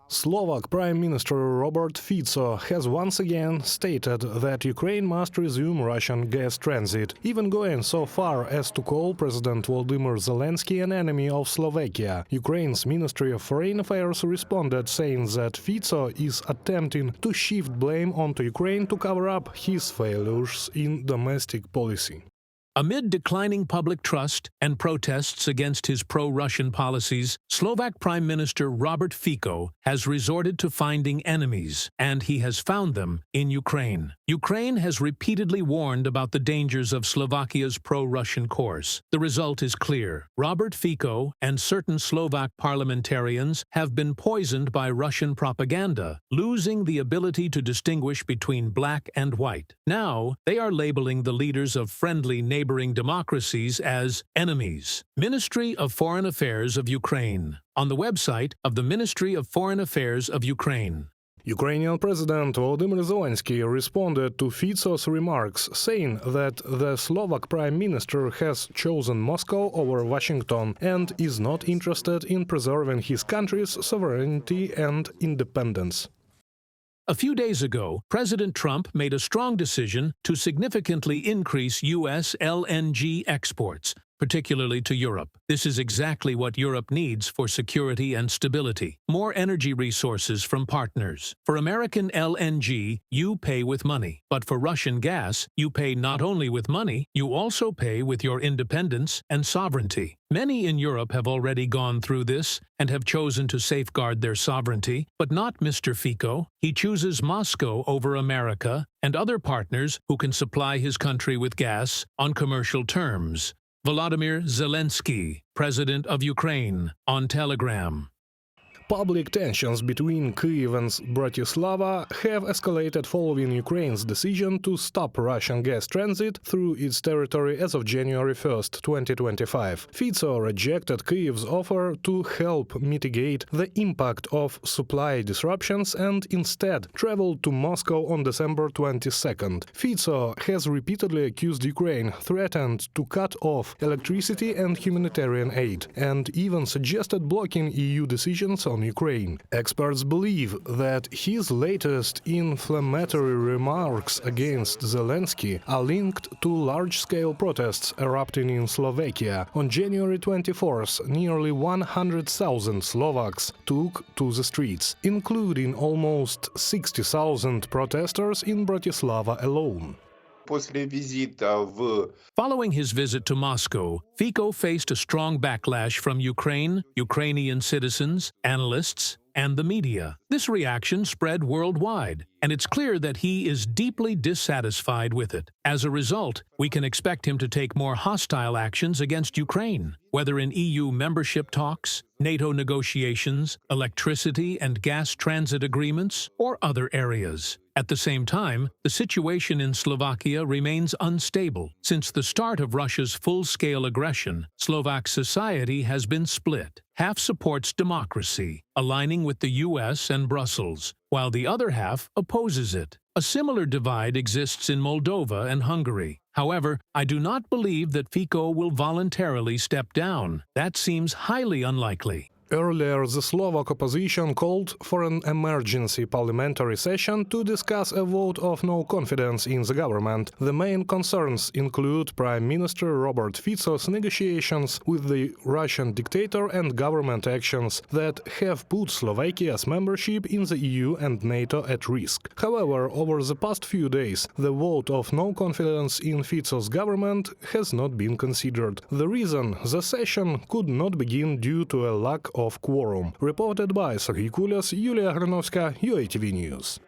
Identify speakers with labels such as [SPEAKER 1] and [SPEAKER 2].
[SPEAKER 1] Slovak Prime Minister Robert Fico has once again stated that Ukraine must resume Russian gas transit, even going so far as to call President Volodymyr Zelensky an enemy of Slovakia. Ukraine's Ministry of Foreign Affairs responded, saying that Fico is attempting to shift blame onto Ukraine to cover up his failures in domestic policy.
[SPEAKER 2] Amid declining public trust and protests against his pro-Russian policies, Slovak Prime Minister Robert Fico has resorted to finding enemies, and he has found them in Ukraine. Ukraine has repeatedly warned about the dangers of Slovakia's pro-Russian course. The result is clear. Robert Fico and certain Slovak parliamentarians have been poisoned by Russian propaganda, losing the ability to distinguish between black and white. Now, they are labeling the leaders of friendly neighboring democracies as enemies. Ministry of Foreign Affairs of Ukraine. On the website of the Ministry of Foreign Affairs of Ukraine.
[SPEAKER 1] Ukrainian President Volodymyr Zelensky responded to Fico's remarks, saying that the Slovak Prime Minister has chosen Moscow over Washington and is not interested in preserving his country's sovereignty and independence.
[SPEAKER 2] A few days ago, President Trump made a strong decision to significantly increase U.S. LNG exports, particularly to Europe. This is exactly what Europe needs for security and stability. More energy resources from partners. For American LNG, you pay with money. But for Russian gas, you pay not only with money, you also pay with your independence and sovereignty. Many in Europe have already gone through this and have chosen to safeguard their sovereignty, but not Mr. Fico. He chooses Moscow over America and other partners who can supply his country with gas on commercial terms. Volodymyr Zelensky, President of Ukraine, on Telegram.
[SPEAKER 1] Public tensions between Kyiv and Bratislava have escalated following Ukraine's decision to stop Russian gas transit through its territory as of January 1, 2025. Fico rejected Kyiv's offer to help mitigate the impact of supply disruptions and instead traveled to Moscow on December 22. Fico has repeatedly accused Ukraine, threatened to cut off electricity and humanitarian aid, and even suggested blocking EU decisions on Ukraine. Experts believe that his latest inflammatory remarks against Zelensky are linked to large-scale protests erupting in Slovakia. On January 24th, nearly 100,000 Slovaks took to the streets, including almost 60,000 protesters in Bratislava alone.
[SPEAKER 2] Following his visit to Moscow, Fico faced a strong backlash from Ukrainian citizens, analysts, and the media. This reaction spread worldwide, and it's clear that he is deeply dissatisfied with it. As a result, we can expect him to take more hostile actions against Ukraine, whether in EU membership talks, NATO negotiations, electricity and gas transit agreements, or other areas. At the same time, the situation in Slovakia remains unstable. Since the start of Russia's full-scale aggression, Slovak society has been split. Half supports democracy, aligning with the US and Brussels, while the other half opposes it. A similar divide exists in Moldova and Hungary. However, I do not believe that Fico will voluntarily step down. That seems highly unlikely.
[SPEAKER 1] Earlier, the Slovak opposition called for an emergency parliamentary session to discuss a vote of no confidence in the government. The main concerns include Prime Minister Robert Fico's negotiations with the Russian dictator and government actions that have put Slovakia's membership in the EU and NATO at risk. However, over the past few days, the vote of no confidence in Fico's government has not been considered. The reason: the session could not begin due to a lack of quorum. Reported by Serhii Kulias, Yulia Hranovska, UATV News.